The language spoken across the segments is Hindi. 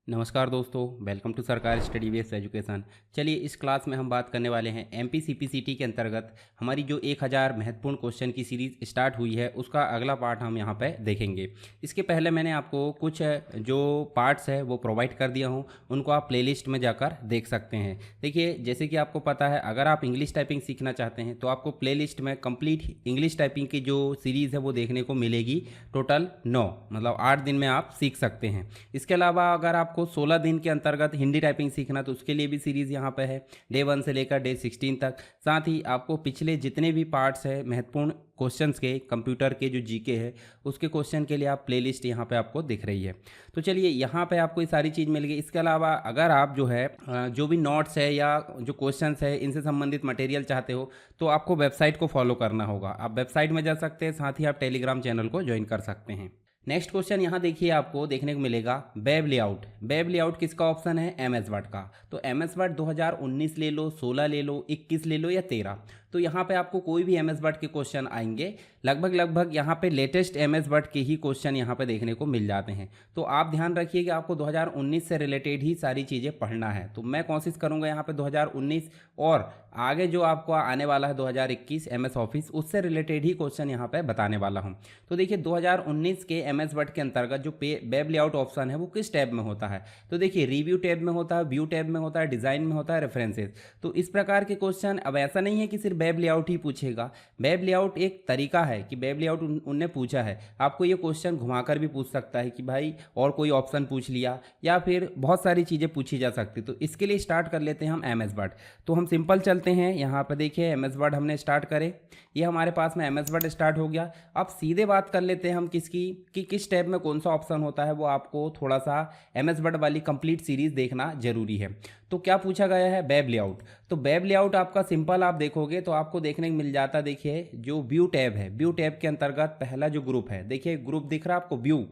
नमस्कार दोस्तों, वेलकम टू सरकार स्टडी बेस्ड एजुकेशन। चलिए इस क्लास में हम बात करने वाले हैं एमपी सीपीसीटी के अंतर्गत हमारी जो 1000 महत्वपूर्ण क्वेश्चन की सीरीज़ स्टार्ट हुई है उसका अगला पार्ट हम यहाँ पे देखेंगे। इसके पहले मैंने आपको कुछ जो पार्ट्स है वो प्रोवाइड कर दिया हूँ, उनको आप प्लेलिस्ट में जाकर देख सकते हैं। देखिए जैसे कि आपको पता है, अगर आप इंग्लिश टाइपिंग सीखना चाहते हैं तो आपको प्लेलिस्ट में कंप्लीट इंग्लिश टाइपिंग की जो सीरीज़ है वो देखने को मिलेगी। टोटल 9 मतलब 8 दिन में आप सीख सकते हैं। इसके अलावा अगर आपको 16 दिन के अंतर्गत हिंदी टाइपिंग सीखना तो उसके लिए भी सीरीज़ यहाँ पे है, डे 1 से लेकर डे 16 तक। साथ ही आपको पिछले जितने भी पार्ट्स है महत्वपूर्ण क्वेश्चंस के, कंप्यूटर के जो जीके है उसके क्वेश्चन के लिए आप प्लेलिस्ट यहाँ पे आपको दिख रही है। तो चलिए यहाँ पे आपको ये सारी चीज़ मिल गई। इसके अलावा अगर आप जो है जो भी नोट्स है या जो क्वेश्चंस है इनसे संबंधित मटेरियल चाहते हो तो आपको वेबसाइट को फॉलो करना होगा। आप वेबसाइट में जा सकते हैं, साथ ही आप टेलीग्राम चैनल को ज्वाइन कर सकते हैं। नेक्स्ट क्वेश्चन यहाँ देखिए, आपको देखने को मिलेगा वेब लेआउट। वेब लेआउट किसका ऑप्शन है? एमएस वर्ड का। तो एमएस वर्ड 2019 ले लो, 16 ले लो, 21 ले लो या 13। तो यहाँ पे आपको कोई भी एमएस वर्ड के क्वेश्चन आएंगे, लगभग यहाँ पे लेटेस्ट एमएस वर्ड के ही क्वेश्चन यहाँ पे देखने को मिल जाते हैं। तो आप ध्यान रखिए कि आपको 2019 से रिलेटेड ही सारी चीज़ें पढ़ना है। तो मैं कोशिश करूँगा यहाँ पे 2019 और आगे जो आपको आने वाला है 2021 एमएस ऑफिस, उससे रिलेटेड ही क्वेश्चन यहाँ पे बताने वाला हूँ। तो देखिए 2019 के एमएस वर्ड के अंतर्गत जो वेब लेआउट ऑप्शन है वो किस टैब में होता है? तो देखिए रिव्यू टैब में होता है, व्यू टैब में होता है, डिज़ाइन में होता है, रेफरेंसेस। तो इस प्रकार के क्वेश्चन, अब ऐसा नहीं है कि सिर्फ वेब लेआउट ही पूछेगा। वेब लेआउट एक तरीका है कि वेब लेआउट उनने पूछा है, आपको ये क्वेश्चन घुमाकर भी पूछ सकता है कि भाई और कोई ऑप्शन पूछ लिया, या फिर बहुत सारी चीज़ें पूछी जा सकती। तो इसके लिए स्टार्ट कर लेते हैं हम एमएस वर्ड। तो हम सिंपल चलते हैं, यहाँ पर देखिए एमएस वर्ड हमने स्टार्ट करे, ये हमारे पास में एमएस वर्ड स्टार्ट हो गया। अब सीधे बात कर लेते हैं हम किसकी, कि किस टैब में कौन सा ऑप्शन होता है। वो आपको थोड़ा सा एमएस वर्ड वाली कंप्लीट सीरीज देखना जरूरी है। तो क्या पूछा गया है? Web layout. तो वेब लेआउट आपका सिंपल आप देखोगे तो आपको देखने को मिल जाता है। देखिए जो व्यू टैब है, व्यू टैब के अंतर्गत पहला जो ग्रुप है, देखिए ग्रुप दिख रहा है आपको व्यू,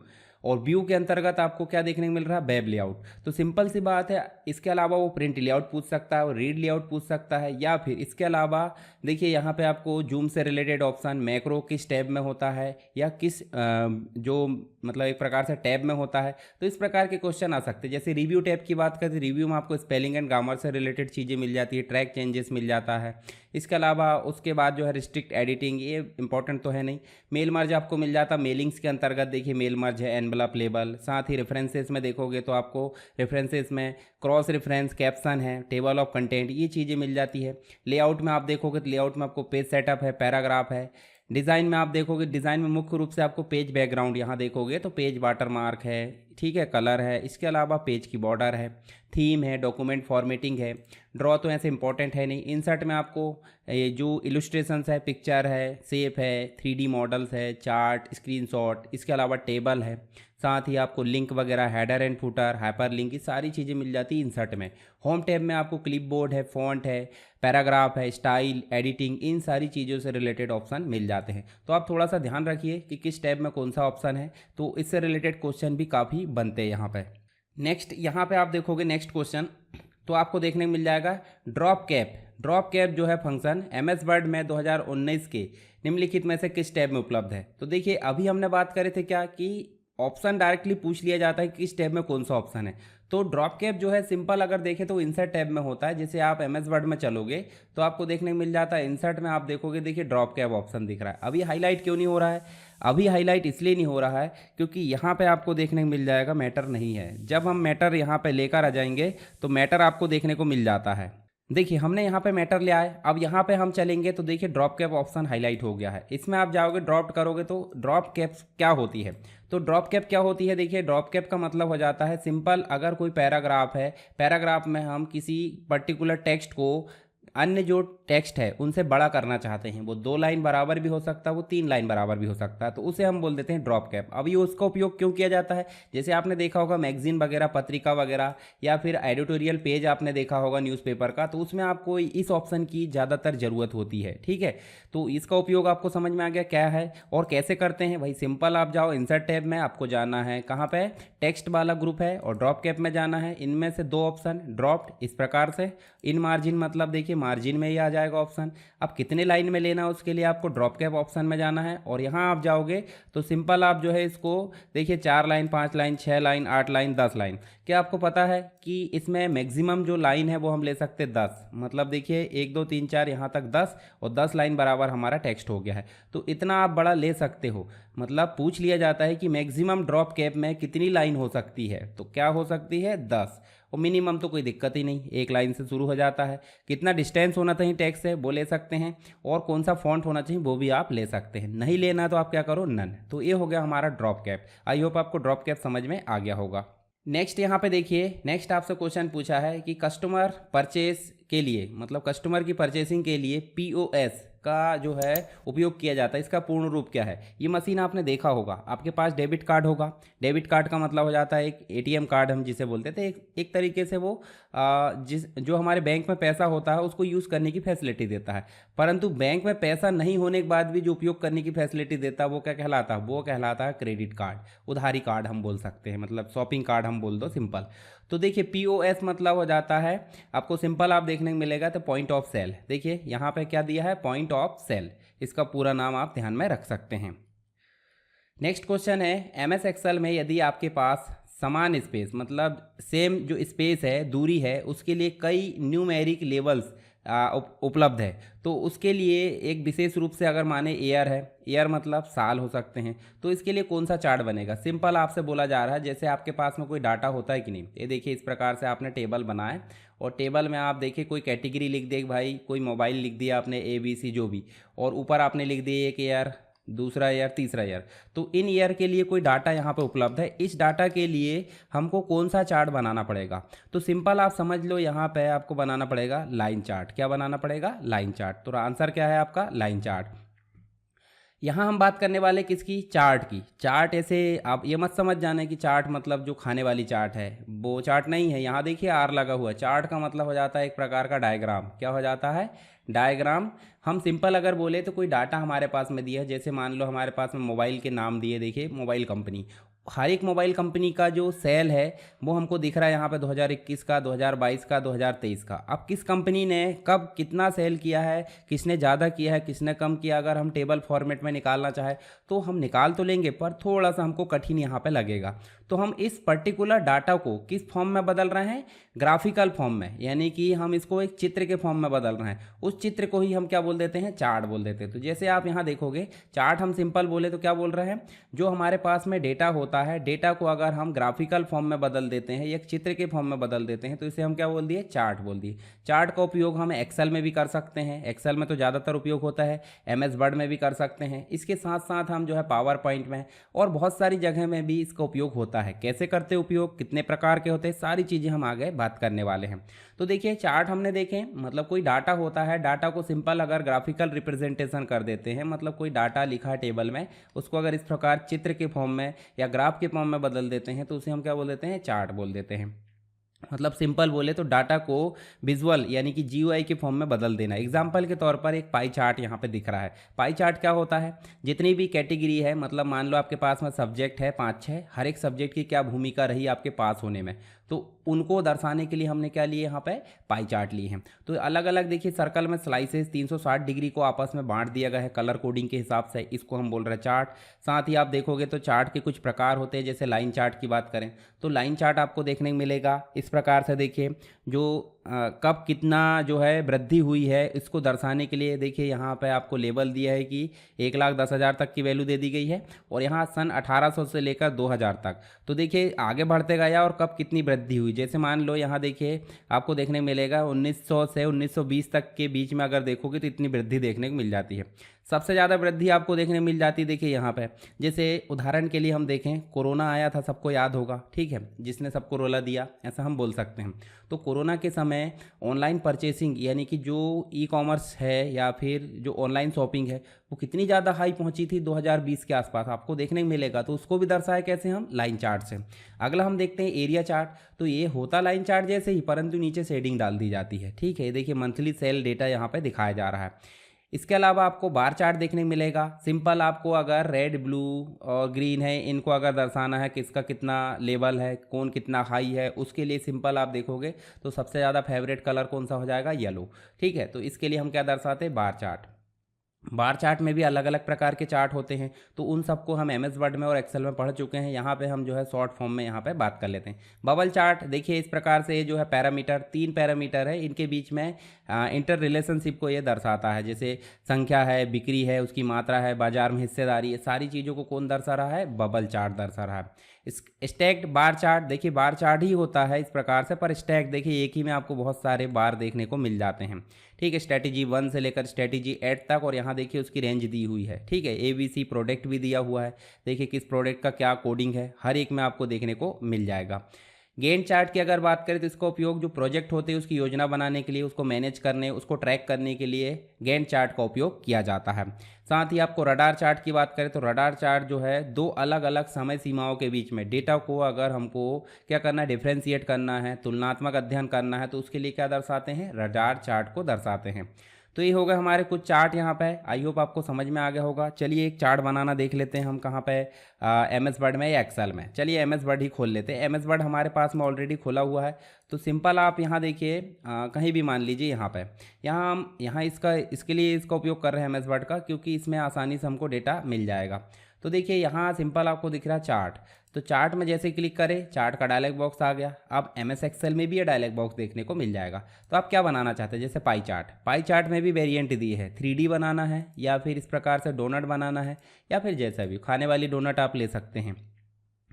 और व्यू के अंतर्गत आपको क्या देखने को मिल रहा है? Web layout. तो सिंपल सी बात है, इसके अलावा वो प्रिंट लेआउट पूछ सकता है, वो रीड लेआउट पूछ सकता है, या फिर इसके अलावा देखिए यहाँ पे आपको जूम से रिलेटेड ऑप्शन, मैक्रो किस टैब में होता है, या किस जो मतलब एक प्रकार से टैब में होता है। तो इस प्रकार के क्वेश्चन आ सकते हैं। जैसे रिव्यू टैब की बात करते हैं, रिव्यू में आपको स्पेलिंग एंड ग्रामर से रिलेटेड चीज़ें मिल जाती है, ट्रैक चेंजेस मिल जाता है। इसके अलावा उसके बाद जो है रिस्ट्रिक्ट एडिटिंग, ये इंपॉर्टेंट तो है नहीं। मेल मर्ज आपको मिल जाता, मेलिंग्स के अंतर्गत देखिए मेल मर्ज है, एनवलप लेबल। साथ ही रेफरेंसेस में देखोगे तो आपको रेफरेंसेस में क्रॉस रेफरेंस, कैप्शन है, टेबल ऑफ कंटेंट, ये चीज़ें मिल जाती है। लेआउट में आप देखोगे तो लेआउट में आपको पेज सेटअप है, पैराग्राफ है। डिज़ाइन में आप देखोगे, डिज़ाइन में मुख्य रूप से आपको पेज बैकग्राउंड यहाँ देखोगे तो पेज वाटरमार्क है, ठीक है, कलर है। इसके अलावा पेज की बॉर्डर है, थीम है, डॉक्यूमेंट फॉर्मेटिंग है। ड्रॉ तो ऐसे इंपॉर्टेंट है नहीं। इंसर्ट में आपको ये जो इलस्ट्रेशंस है, पिक्चर है, शेप है, 3D मॉडल्स है, चार्ट, स्क्रीनशॉट, इसके अलावा टेबल है। साथ ही आपको लिंक वगैरह, header and footer, hyper link, ये सारी चीज़ें मिल जाती है इंसर्ट में। होम टैब में आपको क्लिपबोर्ड है, फॉन्ट है, पैराग्राफ है, स्टाइल, एडिटिंग, इन सारी चीज़ों से रिलेटेड ऑप्शन मिल जाते हैं। तो आप थोड़ा सा ध्यान रखिए कि किस टैब में कौन सा ऑप्शन है, तो इससे रिलेटेड क्वेश्चन भी काफ़ी बनते हैं यहाँ पे। नेक्स्ट यहाँ पे आप देखोगे नेक्स्ट क्वेश्चन, तो आपको देखने को मिल जाएगा ड्रॉप कैप। ड्रॉप कैप जो है फंक्शन एमएस वर्ड में 2019 के निम्नलिखित में से किस टैब में उपलब्ध है? तो देखिए अभी हमने बात करे थे क्या कि ऑप्शन डायरेक्टली पूछ लिया जाता है कि किस टैब में कौन सा ऑप्शन है। तो ड्रॉप कैप जो है सिंपल अगर देखें तो इंसर्ट टैब में होता है। जैसे आप एमएस वर्ड में चलोगे तो आपको देखने को मिल जाता है इंसर्ट में, आप देखोगे देखिए ड्रॉप कैप ऑप्शन दिख रहा है। अभी हाईलाइट क्यों नहीं हो रहा है? अभी हाईलाइट इसलिए नहीं हो रहा है क्योंकि यहाँ पे आपको देखने को मिल जाएगा मैटर नहीं है। जब हम मैटर यहाँ पे लेकर आ जाएंगे तो मैटर आपको देखने को मिल जाता है। देखिए हमने यहाँ पे मैटर ले आए, अब यहाँ पे हम चलेंगे तो देखिए ड्रॉप कैप ऑप्शन हाईलाइट हो गया है। इसमें आप जाओगे, ड्रॉप करोगे तो ड्रॉप कैप क्या होती है? तो ड्रॉप कैप क्या होती है? देखिए ड्रॉप कैप का मतलब हो जाता है सिंपल, अगर कोई पैराग्राफ है, पैराग्राफ में हम किसी पर्टिकुलर टेक्स्ट को अन्य जो टेक्स्ट है उनसे बड़ा करना चाहते हैं, वो 2 लाइन बराबर भी हो सकता है, वो 3 लाइन बराबर भी हो सकता है, तो उसे हम बोल देते हैं ड्रॉप कैप। अब ये उसका उपयोग क्यों किया जाता है? जैसे आपने देखा होगा मैगजीन वगैरह, पत्रिका वगैरह, या फिर एडिटोरियल पेज आपने देखा होगा न्यूज़पेपर का, तो उसमें आपको इस ऑप्शन की ज़्यादातर ज़रूरत होती है, ठीक है। तो इसका उपयोग आपको समझ में आ गया क्या है और कैसे करते हैं। भाई सिंपल, आप जाओ इंसर्ट टैब में, आपको जाना है कहाँ पे? टेक्स्ट वाला ग्रुप है, और ड्रॉप कैप में जाना है। इनमें से 2 ऑप्शन ड्रॉप्ड इस प्रकार से, इन मार्जिन मतलब देखिए मार्जिन में ही आ जाएगा ऑप्शन। अब कितने लाइन में लेना है उसके लिए आपको ड्रॉप कैप ऑप्शन में जाना है, और यहाँ आप जाओगे तो सिंपल आप जो है इसको देखिए 4 line, 5 line, 6 line, 8 line, 10 line क्या आपको पता है कि इसमें मैक्सिमम जो लाइन है वो हम ले सकते 10, मतलब देखिए 1 2 3 4 यहाँ तक 10 और 10 लाइन बराबर हमारा टेक्स्ट हो गया है। तो इतना आप बड़ा ले सकते हो, मतलब पूछ लिया जाता है कि मैक्सिमम ड्रॉप कैप में कितनी लाइन हो सकती है, तो क्या हो सकती है 10, और मिनिमम तो कोई दिक्कत ही नहीं, एक लाइन से शुरू हो जाता है। कितना डिस्टेंस होना चाहिए टेक्स्ट से वो ले सकते हैं, और कौन सा फॉन्ट होना चाहिए वो भी आप ले सकते हैं। नहीं लेना तो आप क्या करो नन। तो ये हो गया हमारा ड्रॉप कैप। आई होप आपको ड्रॉप कैप समझ में आ गया होगा। नेक्स्ट यहाँ पे देखिए, नेक्स्ट आपसे क्वेश्चन पूछा है कि कस्टमर परचेस के लिए, मतलब कस्टमर की परचेसिंग के लिए पीओएस का जो है उपयोग किया जाता है, इसका पूर्ण रूप क्या है। ये मशीन आपने देखा होगा, आपके पास डेबिट कार्ड होगा। डेबिट कार्ड का मतलब हो जाता है एक एटीएम कार्ड हम जिसे बोलते थे, एक तरीके से वो जो हमारे बैंक में पैसा होता है उसको यूज़ करने की फैसिलिटी देता है। परंतु बैंक में पैसा नहीं होने के बाद भी जो उपयोग करने की फैसिलिटी देता है वो क्या कहलाता है, वो कहलाता है क्रेडिट कार्ड, उधारी कार्ड हम बोल सकते हैं, मतलब शॉपिंग कार्ड हम बोल दो सिंपल। तो देखिए पीओएस मतलब हो जाता है, आपको सिंपल आप देखने को मिलेगा तो पॉइंट ऑफ सेल। देखिए यहाँ पे क्या दिया है, पॉइंट ऑफ सेल, इसका पूरा नाम आप ध्यान में रख सकते हैं। नेक्स्ट क्वेश्चन है, एमएस एक्सेल में यदि आपके पास समान स्पेस, मतलब सेम जो स्पेस है, दूरी है, उसके लिए कई न्यूमेरिक लेवल्स उपलब्ध है, तो उसके लिए एक विशेष रूप से अगर माने ईयर है, ईयर मतलब साल हो सकते हैं, तो इसके लिए कौन सा चार्ट बनेगा। सिंपल आपसे बोला जा रहा है, जैसे आपके पास में कोई डाटा होता है कि नहीं, ये देखिए इस प्रकार से आपने टेबल बनाए और टेबल में आप देखिए कोई कैटेगरी लिख दे भाई, कोई मोबाइल लिख दिया आपने ABC जो भी, और ऊपर आपने लिख दिया एक ईयर, दूसरा ईयर, तीसरा ईयर। तो इन ईयर के लिए कोई डाटा यहाँ पे उपलब्ध है, इस डाटा के लिए हमको कौन सा चार्ट बनाना पड़ेगा। तो सिंपल आप समझ लो, यहाँ पे आपको बनाना पड़ेगा लाइन चार्ट। क्या बनाना पड़ेगा, लाइन चार्ट। तो आंसर क्या है आपका, लाइन चार्ट। यहाँ हम बात करने वाले किसकी, चार्ट की। चार्ट ऐसे आप ये मत समझ जाने कि चार्ट मतलब जो खाने वाली चार्ट है वो चार्ट नहीं है। यहाँ देखिए आर लगा हुआ है, चार्ट का मतलब हो जाता है एक प्रकार का डायग्राम। क्या हो जाता है, डायग्राम। हम सिंपल अगर बोले तो कोई डाटा हमारे पास में दिया है, जैसे मान लो हमारे पास में मोबाइल के नाम दिए, देखिए मोबाइल कंपनी, हर एक मोबाइल कंपनी का जो सेल है वो हमको दिख रहा है यहाँ पे 2021 का, 2022 का, 2023 का। अब किस कंपनी ने कब कितना सेल किया है, किसने ज़्यादा किया है, किसने कम किया, अगर हम टेबल फॉर्मेट में निकालना चाहे तो हम निकाल तो लेंगे, पर थोड़ा सा हमको कठिन यहाँ पे लगेगा। तो हम इस पर्टिकुलर डाटा को किस फॉर्म में बदल रहे हैं, ग्राफिकल फॉर्म में, यानी कि हम इसको एक चित्र के फॉर्म में बदल रहे हैं। उस चित्र को ही हम क्या बोल देते हैं, चार्ट बोल देते हैं। तो जैसे आप यहाँ देखोगे, चार्ट हम सिंपल बोले तो क्या बोल रहे हैं, जो हमारे पास में डेटा होता है, डेटा को अगर हम ग्राफिकल फॉर्म में बदल देते हैं, एक चित्र के फॉर्म में बदल देते हैं, तो इसे हम क्या बोल दिए, चार्ट बोल दिए। चार्ट का उपयोग हम एक्सेल में भी कर सकते हैं, एक्सेल में तो ज़्यादातर उपयोग होता है, MS वर्ड में भी कर सकते हैं। इसके साथ साथ हम जो है पावर पॉइंट में और बहुत सारी जगह में भी इसका उपयोग होता है। कैसे करते उपयोग, कितने प्रकार के होते हैं, सारी चीज़ें हम आगे बात करने वाले हैं। तो देखिए चार्ट हमने देखे, मतलब कोई डाटा होता है, डाटा को सिंपल अगर ग्राफिकल रिप्रेजेंटेशन कर देते हैं, मतलब कोई डाटा लिखा है टेबल में, उसको अगर इस प्रकार चित्र के फॉर्म में या ग्राफ के फॉर्म में बदल देते हैं तो उसे हम क्या बोल देते हैं, चार्ट बोल देते हैं। मतलब सिंपल बोले तो डाटा को विजुअल यानी कि GUI के फॉर्म में बदल देना। एग्जाम्पल के तौर पर एक पाई चार्ट यहाँ पे दिख रहा है। पाई चार्ट क्या होता है, जितनी भी कैटेगरी है, मतलब मान लो आपके पास में सब्जेक्ट है 5-6, हर एक सब्जेक्ट की क्या भूमिका रही आपके पास होने में, तो उनको दर्शाने के लिए हमने क्या लिए, यहाँ पे पाई चार्ट लिए हैं। तो अलग अलग देखिए सर्कल में स्लाइसेस 360 डिग्री को आपस में बांट दिया गया है कलर कोडिंग के हिसाब से, इसको हम बोल रहे हैं चार्ट। साथ ही आप देखोगे तो चार्ट के कुछ प्रकार होते हैं, जैसे लाइन चार्ट की बात करें तो लाइन चार्ट आपको देखने को मिलेगा इस प्रकार से। देखिए जो कब कितना जो है वृद्धि हुई है, इसको दर्शाने के लिए देखिए यहाँ पे आपको लेवल दिया है कि 1,10,000 तक की वैल्यू दे दी गई है, और यहाँ सन 1800 से लेकर 2000 तक। तो देखिए आगे बढ़ते गया और कब कितनी वृद्धि हुई, जैसे मान लो यहाँ देखिए आपको देखने मिलेगा 1900 से 1920 तक के बीच में अगर देखोगे तो इतनी वृद्धि देखने को मिल जाती है। सबसे ज़्यादा वृद्धि आपको देखने मिल जाती है देखिए यहाँ पे, जैसे उदाहरण के लिए हम देखें, कोरोना आया था, सबको याद होगा, ठीक है, जिसने सबको रोला दिया, ऐसा हम बोल सकते हैं। तो कोरोना के समय ऑनलाइन परचेसिंग यानी कि जो ई-कॉमर्स है या फिर जो ऑनलाइन शॉपिंग है वो कितनी ज़्यादा हाई पहुंची थी 2020 के आसपास, आपको देखने को मिलेगा। तो उसको भी दर्शाया कैसे, हम लाइन चार्ट से। अगला हम देखते हैं एरिया चार्ट। तो ये होता लाइन चार्ट जैसे ही, परंतु नीचे शेडिंग डाल दी जाती है, ठीक है। देखिए मंथली सेल डेटा यहाँ पे दिखाया जा रहा है। इसके अलावा आपको बार चार्ट देखने को मिलेगा। सिंपल आपको अगर रेड, ब्लू और ग्रीन है, इनको अगर दर्शाना है किसका कितना लेवल है, कौन कितना हाई है, उसके लिए सिंपल आप देखोगे तो सबसे ज़्यादा फेवरेट कलर कौन सा हो जाएगा, येलो, ठीक है। तो इसके लिए हम क्या दर्शाते हैं, बार चार्ट। बार चार्ट में भी अलग अलग प्रकार के चार्ट होते हैं, तो उन सबको हम एमएस वर्ड में और एक्सेल में पढ़ चुके हैं। यहाँ पे हम जो है शॉर्ट फॉर्म में यहाँ पे बात कर लेते हैं। बबल चार्ट देखिए इस प्रकार से, ये जो है पैरामीटर, 3 पैरामीटर है, इनके बीच में इंटर रिलेशनशिप को ये दर्शाता है। जैसे संख्या है, बिक्री है, उसकी मात्रा है, बाजार में हिस्सेदारी है, सारी चीज़ों को कौन दर्शा रहा है? बबल चार्ट दर्शा रहा है। स्टैक्ड बार चार्ट देखिए, बार चार्ट ही होता है इस प्रकार से, पर स्टैक देखिए एक ही में आपको बहुत सारे बार देखने को मिल जाते हैं। ठीक है, स्ट्रैटेजी 1 से लेकर स्ट्रैटेजी 8 तक, और यहाँ देखिए उसकी रेंज दी हुई है। ठीक है, ABC प्रोडक्ट भी दिया हुआ है, देखिए किस प्रोडक्ट का क्या कोडिंग है, हर एक में आपको देखने को मिल जाएगा। गैंट चार्ट की अगर बात करें तो इसका उपयोग जो प्रोजेक्ट होते हैं उसकी योजना बनाने के लिए, उसको मैनेज करने, उसको ट्रैक करने के लिए गैंट चार्ट का उपयोग किया जाता है। साथ ही आपको रडार चार्ट की बात करें तो रडार चार्ट जो है 2 अलग अलग समय सीमाओं के बीच में डेटा को अगर हमको क्या करना है, डिफ्रेंशिएट करना है, तुलनात्मक अध्ययन करना है, तो उसके लिए क्या दर्शाते हैं? रडार चार्ट को दर्शाते हैं। तो ये हो गए हमारे कुछ चार्ट यहाँ पे। आई होप आपको समझ में आ गया होगा। चलिए एक चार्ट बनाना देख लेते हैं हम कहाँ पे, MS वर्ड में या एक्सेल में। चलिए MS वर्ड ही खोल लेते हैं। MS वर्ड हमारे पास में ऑलरेडी खुला हुआ है, तो सिंपल आप यहाँ देखिए कहीं भी मान लीजिए यहाँ पे, यहाँ हम इसके लिए इसका उपयोग कर रहे हैं MS वर्ड का, क्योंकि इसमें आसानी से हमको डेटा मिल जाएगा। तो देखिए यहाँ सिंपल आपको दिख रहा है चार्ट, तो चार्ट में जैसे क्लिक करें चार्ट का डायलॉग बॉक्स आ गया। अब MS एक्सेल में भी ये डायलॉग बॉक्स देखने को मिल जाएगा। तो आप क्या बनाना चाहते हैं? जैसे पाई चार्ट में भी वेरिएंट दी है, 3D बनाना है या फिर इस प्रकार से डोनट बनाना है, या फिर जैसा भी खाने वाली डोनट आप ले सकते हैं।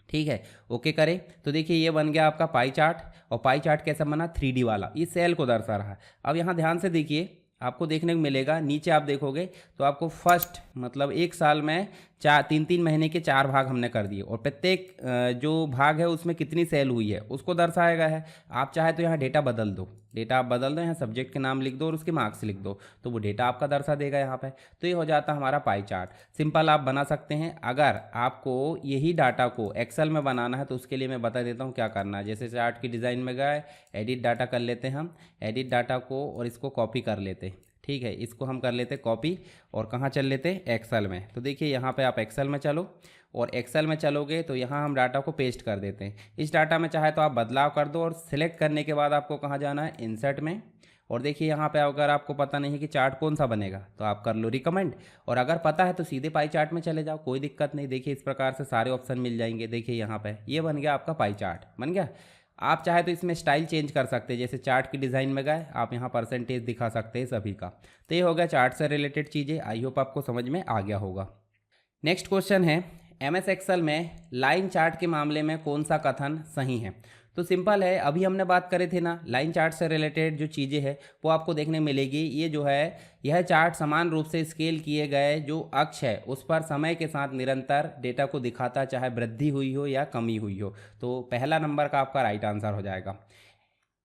ठीक है, ओके करें तो देखिए ये बन गया आपका पाई चार्ट। और पाई चार्ट कैसा बना? 3D वाला, ये सेल को दर्शा रहा है। अब यहाँ ध्यान से देखिए, आपको देखने को मिलेगा नीचे आप देखोगे तो आपको फर्स्ट मतलब एक साल में 3-3 महीने के 4 भाग हमने कर दिए, और प्रत्येक जो भाग है उसमें कितनी सेल हुई है उसको दर्शाएगा है। आप चाहे तो यहाँ डेटा बदल दो, डेटा आप बदल दो, यहाँ सब्जेक्ट के नाम लिख दो और उसके मार्क्स लिख दो, तो वो डेटा आपका दर्शा देगा यहाँ पे। तो ये हो जाता है हमारा पाई चार्ट। सिंपल आप बना सकते हैं। अगर आपको यही डाटा को एक्सेल में बनाना है तो उसके लिए मैं बता देता हूँ क्या करना है। जैसे चार्ट की डिज़ाइन में गए, एडिट डाटा कर लेते हैं हम, एडिट डाटा को और इसको कॉपी कर लेते हैं। ठीक है, इसको हम कर लेते कॉपी और कहाँ चल लेते? एक्सेल में। तो देखिए यहाँ पे आप एक्सेल में चलो, और एक्सेल में चलोगे तो यहाँ हम डाटा को पेस्ट कर देते हैं। इस डाटा में चाहे तो आप बदलाव कर दो, और सिलेक्ट करने के बाद आपको कहाँ जाना है? इंसर्ट में। और देखिए यहाँ पे अगर आपको पता नहीं है कि चार्ट कौन सा बनेगा तो आप कर लो रिकमेंड, और अगर पता है तो सीधे पाई चार्ट में चले जाओ, कोई दिक्कत नहीं। देखिए इस प्रकार से सारे ऑप्शन मिल जाएंगे। देखिए यहाँ पे ये बन गया आपका पाई चार्ट, बन गया। आप चाहे तो इसमें स्टाइल चेंज कर सकते हैं, जैसे चार्ट की डिज़ाइन में गए आप यहाँ परसेंटेज दिखा सकते हैं सभी का। तो ये हो गया चार्ट से रिलेटेड चीज़ें। आई होप आपको समझ में आ गया होगा। नेक्स्ट क्वेश्चन है, MS एक्सेल में लाइन चार्ट के मामले में कौन सा कथन सही है? तो सिंपल है, अभी हमने बात करे थे ना, लाइन चार्ट से रिलेटेड जो चीज़ें हैं वो आपको देखने मिलेगी। ये जो है यह चार्ट समान रूप से स्केल किए गए जो अक्ष है उस पर समय के साथ निरंतर डेटा को दिखाता, चाहे वृद्धि हुई हो या कमी हुई हो। तो पहला नंबर का आपका राइट आंसर हो जाएगा।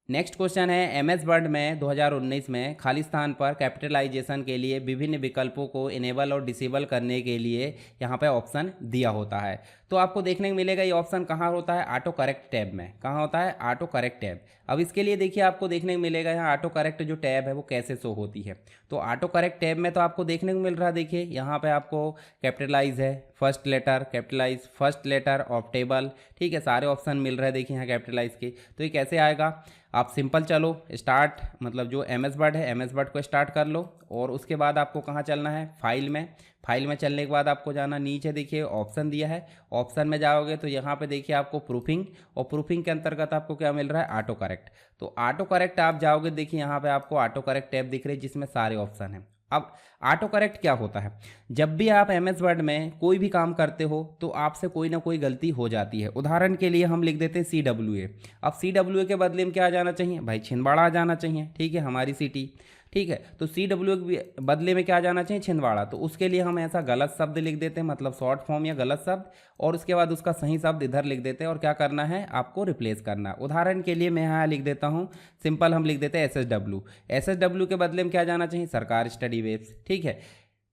नेक्स्ट क्वेश्चन है, MS वर्ड में 2019 में खाली स्थान पर कैपिटलाइजेशन के लिए विभिन्न विकल्पों को इनेबल और डिसेबल करने के लिए यहाँ पे ऑप्शन दिया होता है। तो आपको देखने को मिलेगा ये ऑप्शन कहाँ होता है? ऑटो करेक्ट टैब में। कहाँ होता है? Auto correct tab. अब इसके लिए देखिए आपको देखने को मिलेगा यहाँ ऑटो करेक्ट जो टैब है वो कैसे शो होती है। तो ऑटो करेक्ट टैब में तो आपको देखने को मिल रहा है, देखिए यहाँ पे आपको कैपिटलाइज है, first letter capitalise, first letter of table, ठीक है, सारे ऑप्शन मिल रहे हैं देखिए यहाँ कैपिटलाइज के। तो ये कैसे आएगा? आप सिंपल चलो स्टार्ट, मतलब जो MS वर्ड है MS वर्ड को स्टार्ट कर लो, और उसके बाद आपको कहाँ चलना है? फाइल में। फाइल में चलने के बाद आपको जाना नीचे, देखिए ऑप्शन दिया है, ऑप्शन में जाओगे तो यहाँ पे देखिए आपको प्रूफिंग, और प्रूफिंग के अंतर्गत आपको क्या मिल रहा है? Auto correct. तो ऑटो करेक्ट आप जाओगे, देखिए यहाँ पे आपको ऑटो करेक्ट टैब दिख रही है जिसमें सारे ऑप्शन हैं। अब ऑटो करेक्ट क्या होता है? जब भी आप MS वर्ड में कोई भी काम करते हो तो आपसे कोई ना कोई गलती हो जाती है। उदाहरण के लिए हम लिख देते हैं CWA। अब CWA के बदले में क्या आ जाना चाहिए भाई? छिंदवाड़ा आ जाना चाहिए, ठीक है, हमारी सिटी। ठीक है, तो CWA के बदले में क्या आ जाना चाहिए? छिंदवाड़ा। तो उसके लिए हम ऐसा गलत शब्द लिख देते हैं, मतलब शॉर्ट फॉर्म या गलत शब्द, और उसके बाद उसका सही शब्द इधर लिख देते हैं, और क्या करना है? आपको रिप्लेस करना है। उदाहरण के लिए मैं यहाँ लिख देता हूँ, सिंपल हम लिख देते हैं SSW के बदले में क्या जाना चाहिए? सरकार स्टडी वेब्स। ठीक है,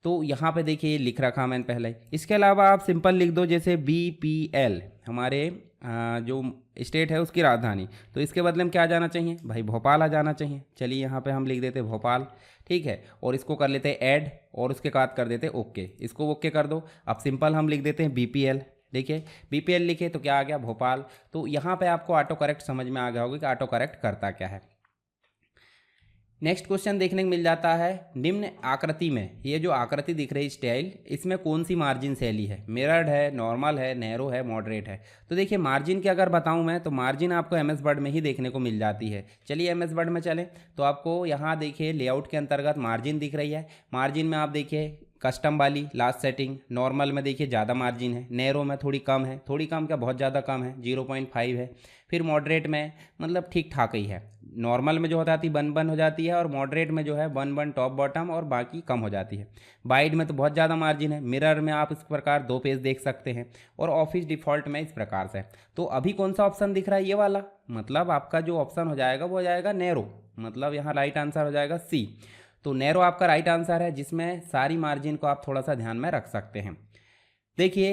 तो यहाँ पे देखिए लिख रखा मैंने पहले। इसके अलावा आप सिंपल लिख दो, जैसे BPL हमारे जो स्टेट है उसकी राजधानी, तो इसके बदले में क्या आ जाना चाहिए भाई? भोपाल आ जाना चाहिए। चलिए यहाँ पे हम लिख देते हैं भोपाल, ठीक है, और इसको कर लेते हैं ऐड, और उसके बाद कर देते हैं ओके। इसको ओके कर दो। अब सिंपल हम लिख देते हैं BPL। देखिए BPL लिखे तो क्या आ गया? भोपाल। तो यहाँ पे आपको ऑटो करेक्ट समझ में आ गया होगा कि ऑटो करेक्ट करता क्या है। नेक्स्ट क्वेश्चन देखने को मिल जाता है, निम्न आकृति में ये जो आकृति दिख रही है स्टाइल, इसमें कौन सी मार्जिन शैली है? मिरर्ड है, नॉर्मल है, नैरो है, मॉडरेट है। तो देखिए मार्जिन की अगर बताऊं मैं तो मार्जिन आपको एमएस वर्ड में ही देखने को मिल जाती है। चलिए एमएस वर्ड में चलें तो आपको यहाँ देखिए लेआउट के अंतर्गत मार्जिन दिख रही है। मार्जिन में आप देखिए कस्टम वाली लास्ट सेटिंग, नॉर्मल में देखिए ज़्यादा मार्जिन है, नैरो में थोड़ी कम है, थोड़ी कम क्या बहुत ज़्यादा कम है 0.5 है, फिर मॉडरेट में मतलब ठीक ठाक ही है। नॉर्मल में जो होता है 1 1 हो जाती है और मॉडरेट में जो है 1 1 टॉप बॉटम और बाकी कम हो जाती है। वाइड में तो बहुत ज़्यादा मार्जिन है। मिरर में आप इस प्रकार 2 पेज देख सकते हैं और ऑफिस डिफ़ॉल्ट में इस प्रकार से। तो अभी कौन सा ऑप्शन दिख रहा है? ये वाला। मतलब आपका जो ऑप्शन हो जाएगा वो हो जाएगा नैरो, मतलब यहाँ राइट आंसर हो जाएगा सी। तो नैरो आपका राइट आंसर है, जिसमें सारी मार्जिन को आप थोड़ा सा ध्यान में रख सकते हैं। देखिए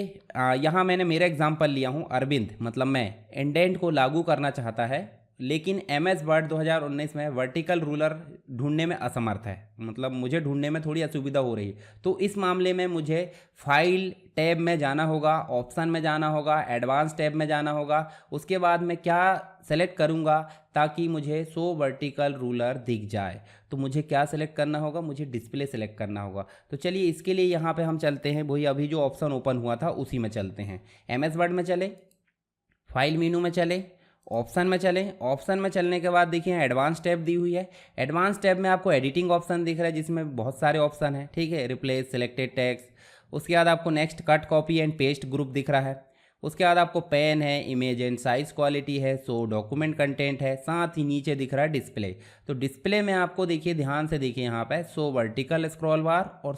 यहाँ मैंने मेरा एग्जाम्पल लिया हूँ अरविंद, मतलब मैं इंडेंट को लागू करना चाहता है लेकिन एमएस वर्ड 2019 में वर्टिकल रूलर ढूंढने में असमर्थ है, मतलब मुझे ढूंढने में थोड़ी असुविधा हो रही है। तो इस मामले में मुझे फाइल टैब में जाना होगा, ऑप्शन में जाना होगा, एडवांस टैब में जाना होगा। उसके बाद मैं क्या सेलेक्ट करूंगा ताकि मुझे शो वर्टिकल रूलर दिख जाए? तो मुझे क्या सेलेक्ट करना होगा? मुझे डिस्प्ले सेलेक्ट करना होगा। तो चलिए इसके लिए यहाँ पे हम चलते हैं, वही अभी जो ऑप्शन ओपन हुआ था उसी में चलते हैं। एमएस वर्ड में चले, फाइल मेनू में चले, ऑप्शन में चलें। ऑप्शन में चलने के बाद देखिए एडवांस टैब दी हुई है। एडवांस टैब में आपको एडिटिंग ऑप्शन दिख रहा है जिसमें बहुत सारे ऑप्शन हैं, ठीक है, रिप्लेस, सिलेक्टेड टेक्स्ट। उसके बाद आपको next cut, copy and paste group दिख रहा है। उसके बाद आपको पेन है, इमेज एंड साइज क्वालिटी है, सो डॉक्यूमेंट कंटेंट है, साथ ही नीचे दिख रहा है डिस्प्ले। तो डिस्प्ले में आपको देखिए ध्यान से देखिए यहाँ पे सो वर्टिकल स्क्रॉल बार और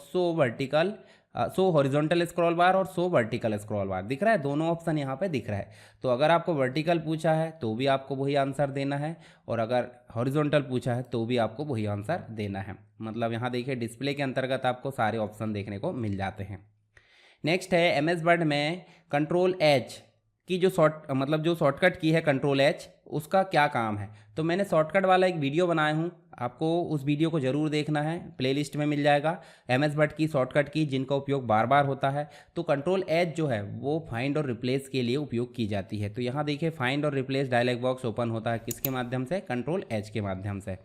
सो हॉरिजॉन्टल स्क्रॉल बार और सो वर्टिकल स्क्रॉल बार दिख रहा है। दोनों ऑप्शन यहाँ पे दिख रहा है। तो अगर आपको वर्टिकल पूछा है तो भी आपको वही आंसर देना है और अगर हॉरिजॉन्टल पूछा है तो भी आपको वही आंसर देना है। मतलब यहाँ देखिए डिस्प्ले के अंतर्गत आपको सारे ऑप्शन देखने को मिल जाते हैं। नेक्स्ट है एमएस वर्ड में कंट्रोल एच की जो शॉर्टकट की है कंट्रोल एच, उसका क्या काम है? तो मैंने शॉर्टकट वाला एक वीडियो बनाया हूँ, आपको उस वीडियो को ज़रूर देखना है, प्लेलिस्ट में मिल जाएगा। एमएस वर्ड की शॉर्टकट की जिनका उपयोग बार बार होता है। तो कंट्रोल एच जो है वो फाइंड और रिप्लेस के लिए उपयोग की जाती है। तो यहाँ देखिए फाइंड और रिप्लेस डायलॉग बॉक्स ओपन होता है किसके माध्यम से? कंट्रोल एच के माध्यम से,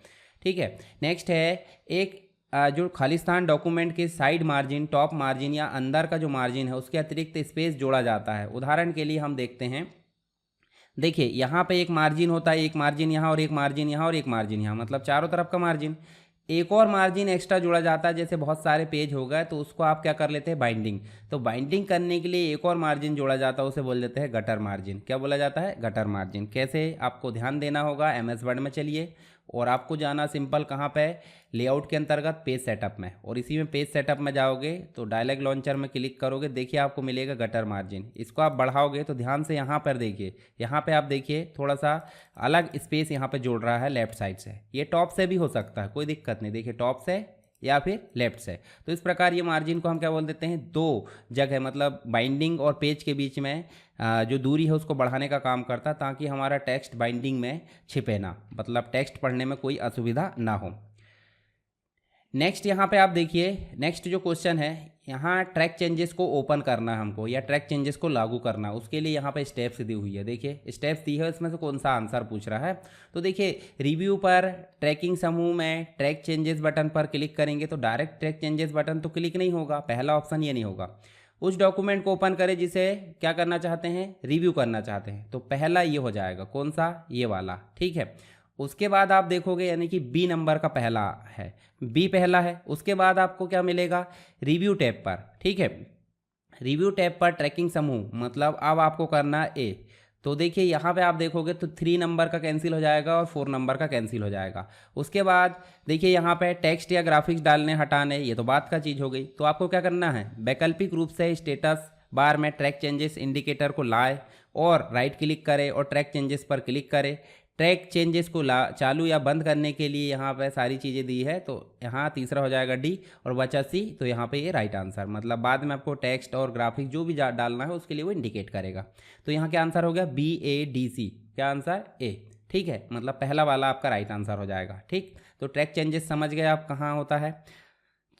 ठीक है। नेक्स्ट है एक जो खालिस्तान डॉक्यूमेंट के साइड मार्जिन, टॉप मार्जिन या अंदर का जो मार्जिन है उसके अतिरिक्त स्पेस जोड़ा जाता है। उदाहरण के लिए हम देखते हैं, देखिए यहाँ पे एक मार्जिन होता है, एक मार्जिन यहाँ और एक मार्जिन यहाँ और एक मार्जिन यहाँ, मतलब चारों तरफ का मार्जिन। एक और मार्जिन एक्स्ट्रा जोड़ा जाता है, जैसे बहुत सारे पेज हो गए तो उसको आप क्या कर लेते हैं? बाइंडिंग। तो बाइंडिंग करने के लिए एक और मार्जिन जोड़ा जाता है, उसे बोल देते हैं गटर मार्जिन। क्या बोला जाता है? Gutter margin. कैसे आपको ध्यान देना होगा? एमएस वर्ड में चलिए और आपको जाना सिंपल कहाँ पे? लेआउट के अंतर्गत पेज सेटअप में, और इसी में पेज सेटअप में जाओगे तो डायलॉग लॉन्चर में क्लिक करोगे, देखिए आपको मिलेगा गटर मार्जिन। इसको आप बढ़ाओगे तो ध्यान से यहाँ पर देखिए, यहाँ पे आप देखिए थोड़ा सा अलग स्पेस यहाँ पे जोड़ रहा है लेफ्ट साइड से। ये टॉप से भी हो सकता है, कोई दिक्कत नहीं, देखिए टॉप से या फिर लेफ्ट से। तो इस प्रकार ये मार्जिन को हम क्या बोल देते हैं? 2 जगह, मतलब बाइंडिंग और पेज के बीच में जो दूरी है उसको बढ़ाने का काम करता है, ताकि हमारा टेक्स्ट बाइंडिंग में छिपे ना, मतलब टेक्स्ट पढ़ने में कोई असुविधा ना हो। नेक्स्ट यहाँ पे आप देखिए, नेक्स्ट जो क्वेश्चन है, यहाँ ट्रैक चेंजेस को ओपन करना है हमको या ट्रैक चेंजेस को लागू करना, उसके लिए यहाँ पे स्टेप्स दी हुई है। देखिए स्टेप्स दी है, इसमें से कौन सा आंसर पूछ रहा है? तो देखिए रिव्यू पर ट्रैकिंग समूह में ट्रैक चेंजेस बटन पर क्लिक करेंगे तो डायरेक्ट ट्रैक चेंजेस बटन तो क्लिक नहीं होगा, पहला ऑप्शन ये नहीं होगा। उस डॉक्यूमेंट को ओपन करें जिसे क्या करना चाहते हैं? रिव्यू करना चाहते हैं, तो पहला ये हो जाएगा, कौन सा? ये वाला, ठीक है। उसके बाद आप देखोगे यानी कि बी नंबर का पहला है, बी पहला है। उसके बाद आपको क्या मिलेगा? रिव्यू टैब पर, ठीक है, रिव्यू टैब पर ट्रैकिंग समूह, मतलब अब आपको करना ए। तो देखिए यहाँ पे आप देखोगे तो 3 नंबर का कैंसिल हो जाएगा और 4 नंबर का कैंसिल हो जाएगा। उसके बाद देखिए यहाँ पे टेक्स्ट या ग्राफिक्स डालने हटाने, ये तो बात का चीज़ हो गई। तो आपको क्या करना है? वैकल्पिक रूप से स्टेटस बार में ट्रैक चेंजेस इंडिकेटर को लाए और राइट क्लिक करें और ट्रैक चेंजेस पर क्लिक करें। ट्रैक चेंजेस को चालू या बंद करने के लिए यहाँ पे सारी चीज़ें दी है, तो यहाँ तीसरा हो जाएगा डी और बचा सी। तो यहाँ पे ये राइट आंसर, मतलब बाद में आपको टेक्स्ट और ग्राफिक जो भी डालना है उसके लिए वो इंडिकेट करेगा। तो यहाँ क्या आंसर हो गया? BADC। क्या आंसर? ए, ठीक है, मतलब पहला वाला आपका राइट आंसर हो जाएगा, ठीक। तो ट्रैक चेंजेस समझ गए आप कहाँ होता है।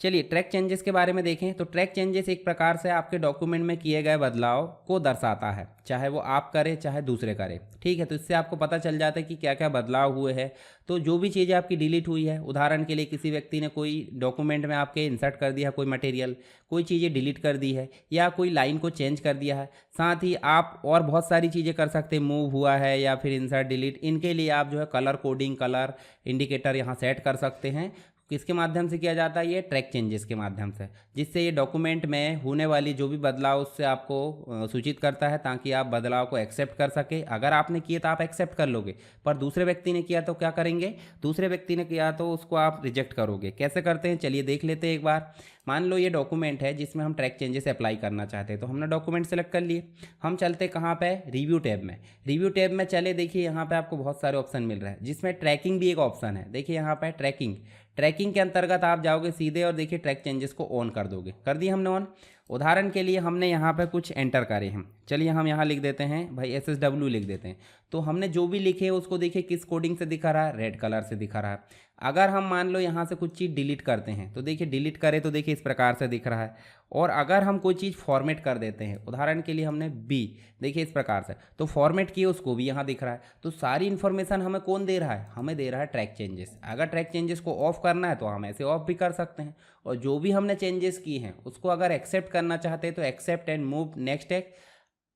चलिए ट्रैक चेंजेस के बारे में देखें तो ट्रैक चेंजेस एक प्रकार से आपके डॉक्यूमेंट में किए गए बदलाव को दर्शाता है, चाहे वो आप करें चाहे दूसरे करें। ठीक है, तो इससे आपको पता चल जाता है कि क्या क्या बदलाव हुए हैं। तो जो भी चीज़ें आपकी डिलीट हुई है, उदाहरण के लिए किसी व्यक्ति ने कोई डॉक्यूमेंट में आपके इंसर्ट कर दिया कोई मटेरियल, कोई चीज़ें डिलीट कर दी है या कोई लाइन को चेंज कर दिया है, साथ ही आप और बहुत सारी चीज़ें कर सकते हैं, मूव हुआ है या फिर इंसर्ट डिलीट, इनके लिए आप जो है कलर कोडिंग, कलर इंडिकेटर यहाँ सेट कर सकते हैं। किसके माध्यम से किया जाता है? ये ट्रैक चेंजेस के माध्यम से, जिससे ये डॉक्यूमेंट में होने वाली जो भी बदलाव उससे आपको सूचित करता है, ताकि आप बदलाव को एक्सेप्ट कर सके। अगर आपने किए तो आप एक्सेप्ट कर लोगे, पर दूसरे व्यक्ति ने किया तो क्या करेंगे? दूसरे व्यक्ति ने किया तो उसको आप रिजेक्ट करोगे। कैसे करते हैं चलिए देख लेते हैं एक बार। मान लो ये डॉक्यूमेंट है जिसमें हम ट्रैक चेंजेस अप्लाई करना चाहते हैं, तो हमने डॉक्यूमेंट सेलेक्ट कर लिए। हम चलते कहाँ पे? रिव्यू टैब में। रिव्यू टैब में चले, देखिए यहाँ पे आपको बहुत सारे ऑप्शन मिल रहे हैं, जिसमें ट्रैकिंग भी एक ऑप्शन है। देखिए यहाँ पे ट्रैकिंग, ट्रैकिंग के अंतर्गत आप जाओगे सीधे और देखिए ट्रैक चेंजेस को ऑन कर दोगे। कर दिए हमने ऑन। उदाहरण के लिए हमने यहाँ पे कुछ एंटर करे हैं, चलिए हम यहाँ लिख देते हैं भाई SSW लिख देते हैं। तो हमने जो भी लिखे उसको देखिए किस कोडिंग से दिखा रहा है? रेड कलर से दिखा रहा है। अगर हम मान लो यहाँ से कुछ चीज़ डिलीट करते हैं तो देखिए डिलीट करें तो देखिए इस प्रकार से दिख रहा है। और अगर हम कोई चीज़ फॉर्मेट कर देते हैं, उदाहरण के लिए हमने बी, देखिए इस प्रकार से, तो फॉर्मेट किए उसको भी यहाँ दिख रहा है। तो सारी इन्फॉर्मेशन हमें कौन दे रहा है? हमें दे रहा है ट्रैक चेंजेस। अगर ट्रैक चेंजेस को ऑफ करना है तो हम ऐसे ऑफ भी कर सकते हैं, और जो भी हमने चेंजेस किए हैं उसको अगर एक्सेप्ट करना चाहते हैं तो एक्सेप्ट एंड मूव नेक्स्ट एक,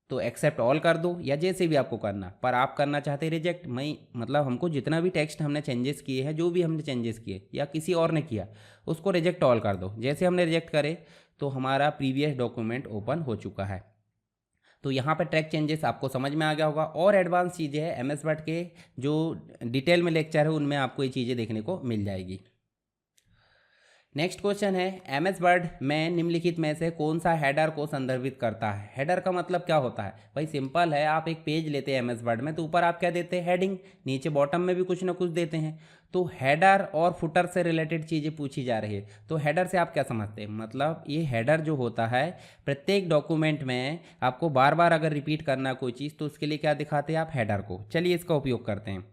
तो एक्सेप्ट ऑल कर दो, या जैसे भी आपको करना। पर आप करना चाहते हैं रिजेक्ट, मैं मतलब हमको जितना भी टेक्स्ट हमने चेंजेस किए हैं, जो भी हमने चेंजेस किए या किसी और ने किया, उसको रिजेक्ट ऑल कर दो। जैसे हमने रिजेक्ट करे तो हमारा प्रीवियस डॉक्यूमेंट ओपन हो चुका है। तो यहाँ पर ट्रैक चेंजेस आपको समझ में आ गया होगा। और एडवांस चीज़ें हैं MS वर्ड के जो डिटेल में लेक्चर है उनमें आपको ये चीज़ें देखने को मिल जाएगी। नेक्स्ट क्वेश्चन है, MS वर्ड में निम्नलिखित में से कौन सा हेडर को संदर्भित करता है? हेडर का मतलब क्या होता है? भाई सिंपल है, आप एक पेज लेते हैं MS वर्ड में तो ऊपर आप क्या देते हैं? हेडिंग। नीचे बॉटम में भी कुछ ना कुछ देते हैं। तो हेडर और फुटर से रिलेटेड चीज़ें पूछी जा रही है, तो हेडर से आप क्या समझते हैं? मतलब ये हेडर जो होता है, प्रत्येक डॉक्यूमेंट में आपको बार बार अगर रिपीट करना कोई चीज़, तो उसके लिए क्या दिखाते हैं आप? हेडर को। चलिए इसका उपयोग करते हैं।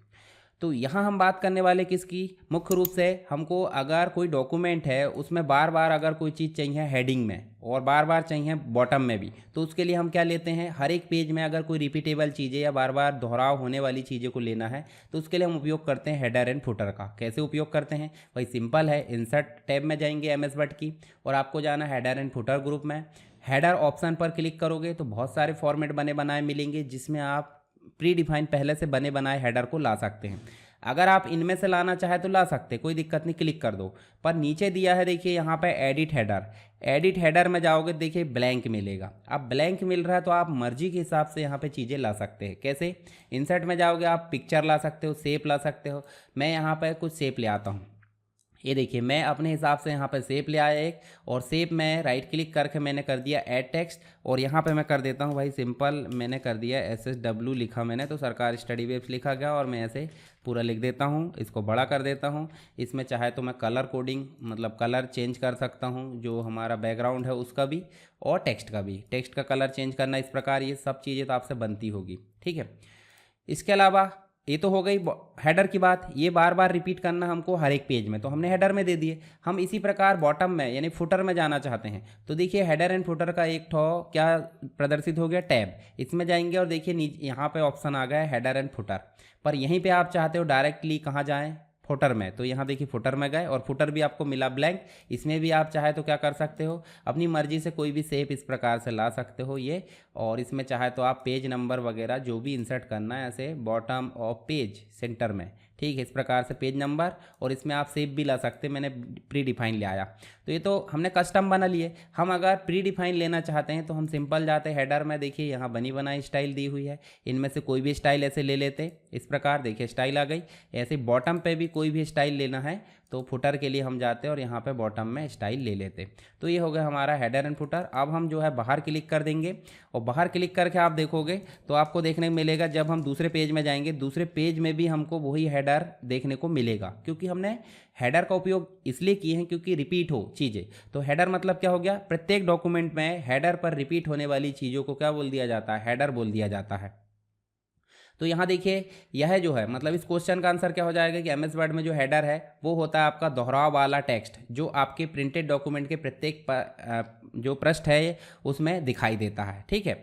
तो यहाँ हम बात करने वाले किसकी? मुख्य रूप से हमको अगर कोई डॉक्यूमेंट है उसमें बार बार अगर कोई चीज़ चाहिए हेडिंग में और बार बार चाहिए बॉटम में भी, तो उसके लिए हम क्या लेते हैं? हर एक पेज में अगर कोई रिपीटेबल चीज़ें या बार बार दोहराव होने वाली चीज़ों को लेना है तो उसके लिए हम उपयोग करते हैं हेडर एंड फुटर का। कैसे उपयोग करते हैं? भाई सिंपल है, इंसर्ट टैब में जाएंगे MS वर्ड की और आपको जाना हेडर एंड फुटर ग्रुप में। हेडर ऑप्शन पर क्लिक करोगे तो बहुत सारे फॉर्मेट बने बनाए मिलेंगे, जिसमें आप प्री डिफाइन पहले से बने बनाए हेडर को ला सकते हैं। अगर आप इनमें से लाना चाहे तो ला सकते हैं, कोई दिक्कत नहीं, क्लिक कर दो। पर नीचे दिया है देखिए यहाँ पे एडिट हेडर। एडिट हेडर में जाओगे देखिए ब्लैंक मिलेगा। अब ब्लैंक मिल रहा है तो आप मर्जी के हिसाब से यहाँ पे चीज़ें ला सकते हैं। कैसे? इंसर्ट में जाओगे आप पिक्चर ला सकते हो, शेप ला सकते हो। मैं यहाँ पे कुछ शेप ले आता हूँ। ये देखिए मैं अपने हिसाब से यहाँ पर शेप ले आया एक, और शेप में राइट क्लिक करके मैंने कर दिया ऐड टेक्स्ट, और यहाँ पे मैं कर देता हूँ भाई सिंपल, मैंने कर दिया SSW लिखा मैंने, तो सरकार स्टडी वेब्स लिखा गया, और मैं ऐसे पूरा लिख देता हूँ। इसको बड़ा कर देता हूँ। इसमें चाहे तो मैं कलर कोडिंग मतलब कलर चेंज कर सकता हूँ, जो हमारा बैकग्राउंड है उसका भी और टेक्स्ट का भी। टेक्स्ट का कलर चेंज करना इस प्रकार, ये सब चीज़ें तो आपसे बनती होगी। ठीक है, इसके अलावा ये तो हो गई हेडर की बात। ये बार बार रिपीट करना हमको हर एक पेज में, तो हमने हेडर में दे दिए। हम इसी प्रकार बॉटम में यानी फुटर में जाना चाहते हैं, तो देखिए हेडर एंड फुटर का एक ठो क्या प्रदर्शित हो गया? टैब। इसमें जाएंगे और देखिए नीचे यहाँ पे ऑप्शन आ गया है हेडर एंड फुटर। पर यहीं पे आप चाहते हो डायरेक्टली कहाँ जाएँ? फुटर में। तो यहाँ देखिए फुटर में गए और फुटर भी आपको मिला ब्लैंक। इसमें भी आप चाहे तो क्या कर सकते हो? अपनी मर्जी से कोई भी शेप इस प्रकार से ला सकते हो ये। और इसमें चाहे तो आप पेज नंबर वगैरह जो भी इंसर्ट करना है ऐसे बॉटम और पेज सेंटर में, ठीक है, इस प्रकार से पेज नंबर, और इसमें आप शेप भी ला सकते हैं। मैंने प्री डिफाइन ले आया, तो ये तो हमने कस्टम बना लिए। हम अगर प्री डिफाइन लेना चाहते हैं तो हम सिंपल जाते हैं हेडर में, देखिए यहाँ बनी बनाई स्टाइल दी हुई है, इनमें से कोई भी स्टाइल ऐसे ले लेते। इस प्रकार देखिए स्टाइल आ गई। ऐसे बॉटम पे भी कोई भी स्टाइल लेना है तो फुटर के लिए हम जाते हैं और यहाँ पे बॉटम में स्टाइल ले लेते। तो ये हो गया हमारा हेडर एंड फुटर। अब हम जो है बाहर क्लिक कर देंगे, और बाहर क्लिक करके आप देखोगे तो आपको देखने को मिलेगा, जब हम दूसरे पेज में जाएंगे दूसरे पेज में भी हमको वही हेडर देखने को मिलेगा, क्योंकि हमने हेडर का उपयोग इसलिए किए हैं क्योंकि रिपीट हो चीज़ें। तो हेडर मतलब क्या हो गया? प्रत्येक डॉक्यूमेंट में हेडर पर रिपीट होने वाली चीज़ों को क्या बोल दिया जाता है? हेडर बोल दिया जाता है। तो यहाँ देखिए यह जो है मतलब इस क्वेश्चन का आंसर क्या हो जाएगा कि एमएस वर्ड में जो हेडर है वो होता है आपका दोहराव वाला टेक्स्ट जो आपके प्रिंटेड डॉक्यूमेंट के प्रत्येक जो पृष्ठ है उसमें दिखाई देता है। ठीक है,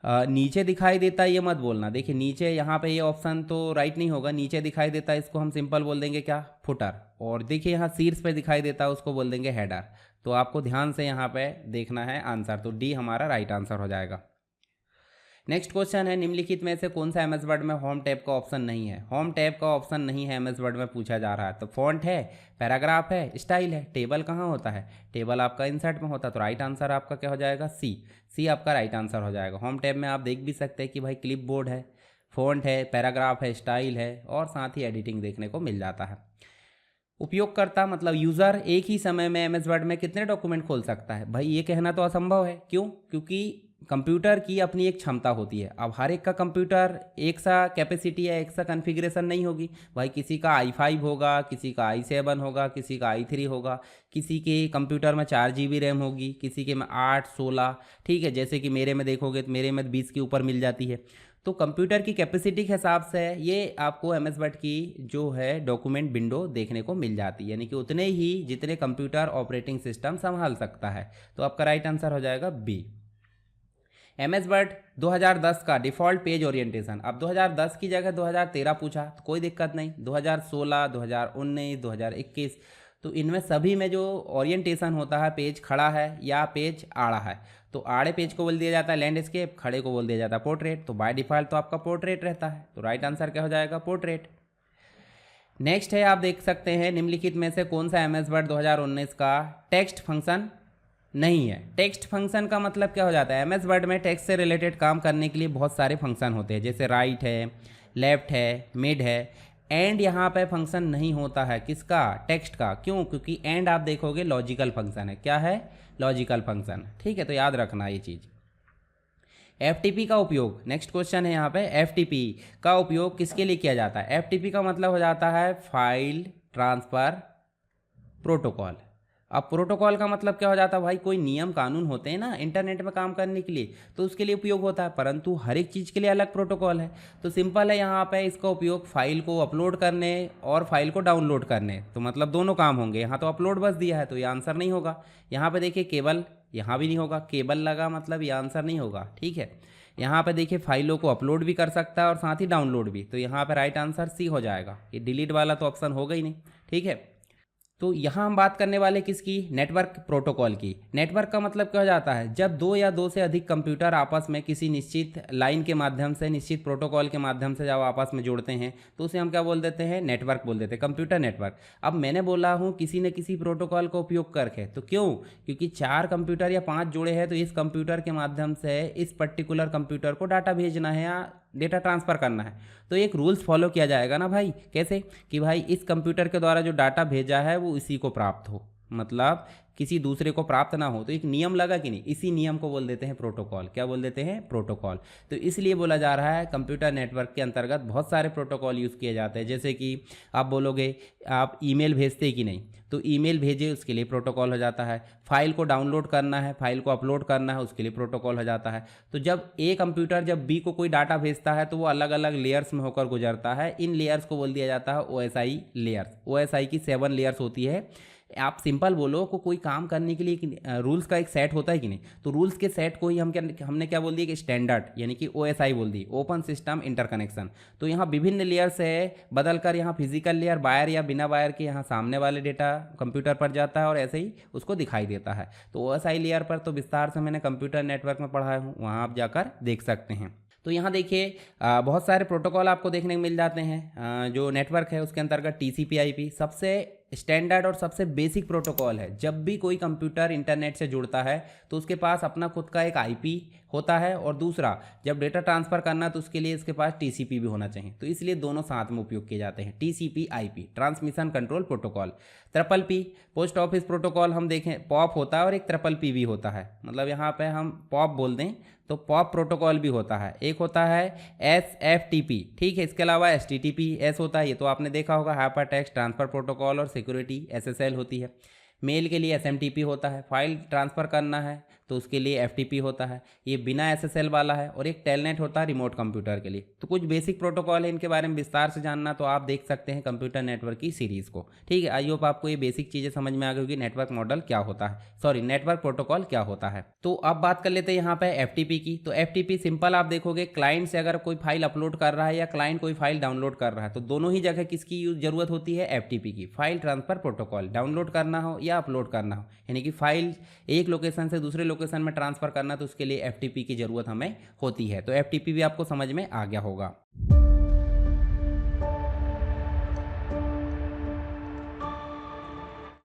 नीचे दिखाई देता है ये मत बोलना, देखिए नीचे यहाँ पे ये ऑप्शन तो राइट नहीं होगा, नीचे दिखाई देता है इसको हम सिंपल बोल देंगे क्या, फुटर। और देखिए यहाँ शीर्ष पे दिखाई देता है उसको बोल देंगे हेडर। तो आपको ध्यान से यहाँ पे देखना है आंसर, तो डी हमारा राइट आंसर हो जाएगा। नेक्स्ट क्वेश्चन है निम्नलिखित में से कौन सा एमएस वर्ड में होम टैब का ऑप्शन नहीं है। होम टैब का ऑप्शन नहीं है एमएस वर्ड में पूछा जा रहा है, तो फॉन्ट है, पैराग्राफ है, स्टाइल है। टेबल कहाँ होता है, टेबल आपका इंसर्ट में होता है, तो राइट आंसर आपका क्या हो जाएगा, सी आपका राइट आंसर हो जाएगा। होम टैब में आप देख भी सकते हैं कि भाई क्लिप बोर्ड है, फॉन्ट है, पैराग्राफ है, स्टाइल है और साथ ही एडिटिंग देखने को मिल जाता है। उपयोगकर्ता मतलब यूज़र एक ही समय में एमएस वर्ड में कितने डॉक्यूमेंट खोल सकता है, भाई ये कहना तो असंभव है। क्यों, क्योंकि कंप्यूटर की अपनी एक क्षमता होती है। अब हर एक का कंप्यूटर एक सा कैपेसिटी या एक सा कॉन्फ़िगरेशन नहीं होगी भाई, किसी का i5 होगा, किसी का i7 होगा, किसी का i3 होगा, किसी के कंप्यूटर में 4 GB रैम होगी, किसी के में 8, 16। ठीक है, जैसे कि मेरे में देखोगे तो मेरे में 20 के ऊपर मिल जाती है। तो कंप्यूटर की कैपेसिटी के हिसाब से ये आपको एमएस वर्ड की जो है डॉक्यूमेंट विंडो देखने को मिल जाती है, यानी कि उतने ही जितने कंप्यूटर ऑपरेटिंग सिस्टम संभाल सकता है। तो आपका राइट आंसर हो जाएगा बी। एमएस वर्ड 2010 का डिफ़ॉल्ट पेज ओरिएंटेशन, अब 2010 की जगह 2013 पूछा तो कोई दिक्कत नहीं, 2016, 2019, 2021, तो इनमें सभी में जो ओरिएंटेशन होता है पेज खड़ा है या पेज आड़ा है, तो आड़े पेज को बोल दिया जाता है लैंडस्केप, खड़े को बोल दिया जाता है पोर्ट्रेट। तो बाय डिफ़ॉल्ट तो आपका पोर्ट्रेट रहता है, तो राइट आंसर क्या हो जाएगा, पोर्ट्रेट। नेक्स्ट है, आप देख सकते हैं निम्नलिखित में से कौन सा एमएस वर्ड 2019 का टेक्स्ट फंक्शन नहीं है। टेक्स्ट फंक्शन का मतलब क्या हो जाता है, एमएस वर्ड में टेक्स्ट से रिलेटेड काम करने के लिए बहुत सारे फंक्शन होते हैं, जैसे राइट है, लेफ्ट है, मिड है। एंड यहाँ पे फंक्शन नहीं होता है किसका, टेक्स्ट का। क्यों, क्योंकि एंड आप देखोगे लॉजिकल फंक्शन है। क्या है, लॉजिकल फंक्शन। ठीक है, तो याद रखना ये चीज़। FTP का उपयोग, नेक्स्ट क्वेश्चन है यहाँ पे, FTP का उपयोग किसके लिए किया जाता है। FTP का मतलब हो जाता है फाइल ट्रांसफ़र प्रोटोकॉल। अब प्रोटोकॉल का मतलब क्या हो जाता है भाई, कोई नियम कानून होते हैं ना इंटरनेट में काम करने के लिए, तो उसके लिए उपयोग होता है, परंतु हर एक चीज़ के लिए अलग प्रोटोकॉल है। तो सिंपल है, यहाँ पे इसका उपयोग फाइल को अपलोड करने और फाइल को डाउनलोड करने, तो मतलब दोनों काम होंगे। यहाँ तो अपलोड बस दिया है तो ये आंसर नहीं होगा। यहाँ पे देखिए केबल, यहाँ भी नहीं होगा, केबल लगा मतलब ये आंसर नहीं होगा। ठीक है, यहाँ पे देखिए फाइलों को अपलोड भी कर सकता है और साथ ही डाउनलोड भी, तो यहाँ पे राइट आंसर सी हो जाएगा। ये डिलीट वाला तो ऑप्शन होगा ही नहीं। ठीक है, तो यहाँ हम बात करने वाले किसकी, नेटवर्क प्रोटोकॉल की। नेटवर्क का मतलब क्या हो जाता है, जब दो या दो से अधिक कंप्यूटर आपस में किसी निश्चित लाइन के माध्यम से, निश्चित प्रोटोकॉल के माध्यम से जब आपस में जुड़ते हैं तो उसे हम क्या बोल देते हैं, नेटवर्क बोल देते हैं, कंप्यूटर नेटवर्क। अब मैंने बोला हूँ किसी न किसी प्रोटोकॉल का उपयोग करके, तो क्यों, क्योंकि 4 कंप्यूटर या 5 जुड़े हैं, तो इस कंप्यूटर के माध्यम से इस पर्टिकुलर कंप्यूटर को डाटा भेजना है या डेटा ट्रांसफ़र करना है, तो एक रूल्स फॉलो किया जाएगा ना भाई। कैसे कि भाई इस कंप्यूटर के द्वारा जो डाटा भेजा है वो इसी को प्राप्त हो, मतलब किसी दूसरे को प्राप्त ना हो, तो एक नियम लगा कि नहीं, इसी नियम को बोल देते हैं प्रोटोकॉल। क्या बोल देते हैं, प्रोटोकॉल। तो इसलिए बोला जा रहा है कंप्यूटर नेटवर्क के अंतर्गत बहुत सारे प्रोटोकॉल यूज़ किए जाते हैं। जैसे कि आप बोलोगे आप ईमेल भेजते कि नहीं, तो ईमेल भेजे उसके लिए प्रोटोकॉल हो जाता है। फाइल को डाउनलोड करना है, फाइल को अपलोड करना है, उसके लिए प्रोटोकॉल हो जाता है। तो जब ए कंप्यूटर जब बी को कोई डाटा भेजता है तो वो अलग अलग लेयर्स में होकर गुजरता है। इन लेयर्स को बोल दिया जाता है OSI लेयर्स। OSI की 7 लेयर्स होती है। आप सिंपल बोलो को कोई काम करने के लिए रूल्स का एक सेट होता है कि नहीं, तो रूल्स के सेट को ही हमने क्या बोल दिया कि स्टैंडर्ड, यानी कि OSI बोल दी, ओपन सिस्टम इंटरकनेक्शन। तो यहाँ विभिन्न लेयर से बदलकर यहाँ फिजिकल लेयर वायर या बिना वायर के यहाँ सामने वाले डेटा कंप्यूटर पर जाता है और ऐसे ही उसको दिखाई देता है। तो OSI लेयर पर तो विस्तार से मैंने कंप्यूटर नेटवर्क में पढ़ाया हूँ, वहाँ आप जाकर देख सकते हैं। तो यहाँ देखिए बहुत सारे प्रोटोकॉल आपको देखने को मिल जाते हैं। जो नेटवर्क है उसके अंतर्गत TCP/IP सबसे स्टैंडर्ड और सबसे बेसिक प्रोटोकॉल है। जब भी कोई कंप्यूटर इंटरनेट से जुड़ता है तो उसके पास अपना खुद का एक IP होता है, और दूसरा जब डेटा ट्रांसफ़र करना तो उसके लिए इसके पास TCP भी होना चाहिए। तो इसलिए दोनों साथ में उपयोग किए जाते हैं, TCP/IP transmission control protocol. TPP post office protocol हम देखें, पॉप होता है और एक TPP भी होता है, मतलब यहाँ पे हम पॉप बोल दें तो पॉप प्रोटोकॉल भी होता है। एक होता है SFTP, ठीक है। इसके अलावा HTTPS होता है, ये तो आपने देखा होगा, हाइपर टेक्स्ट ट्रांसफ़र प्रोटोकॉल। और सिक्योरिटी SSL होती है। मेल के लिए SMTP होता है, फाइल ट्रांसफ़र करना है तो उसके लिए FTP होता है। ये बिना SSL वाला है। और एक टेलनेट होता है रिमोट कंप्यूटर के लिए। तो कुछ बेसिक प्रोटोकॉल है, इनके बारे में विस्तार से जानना तो आप देख सकते हैं कंप्यूटर नेटवर्क की सीरीज़ को। ठीक है, आई होप आपको ये बेसिक चीज़ें समझ में आ गई होगी, नेटवर्क मॉडल क्या होता है, सॉरी नेटवर्क प्रोटोकॉल क्या होता है। तो अब बात कर लेते हैं यहाँ पे FTP की। तो FTP सिंपल आप देखोगे, क्लाइंट से अगर कोई फाइल अपलोड कर रहा है या क्लाइंट कोई फाइल डाउनलोड कर रहा है तो दोनों ही जगह किसकी जरूरत होती है, FTP की। फाइल ट्रांसफर प्रोटोकॉल, डाउनलोड करना हो या अपलोड करना हो, यानी कि फाइल एक लोकेशन से दूसरे लोकेशन में ट्रांसफर करना, तो उसके लिए FTP की जरूरत हमें होती है। तो FTP भी आपको समझ में आ गया होगा।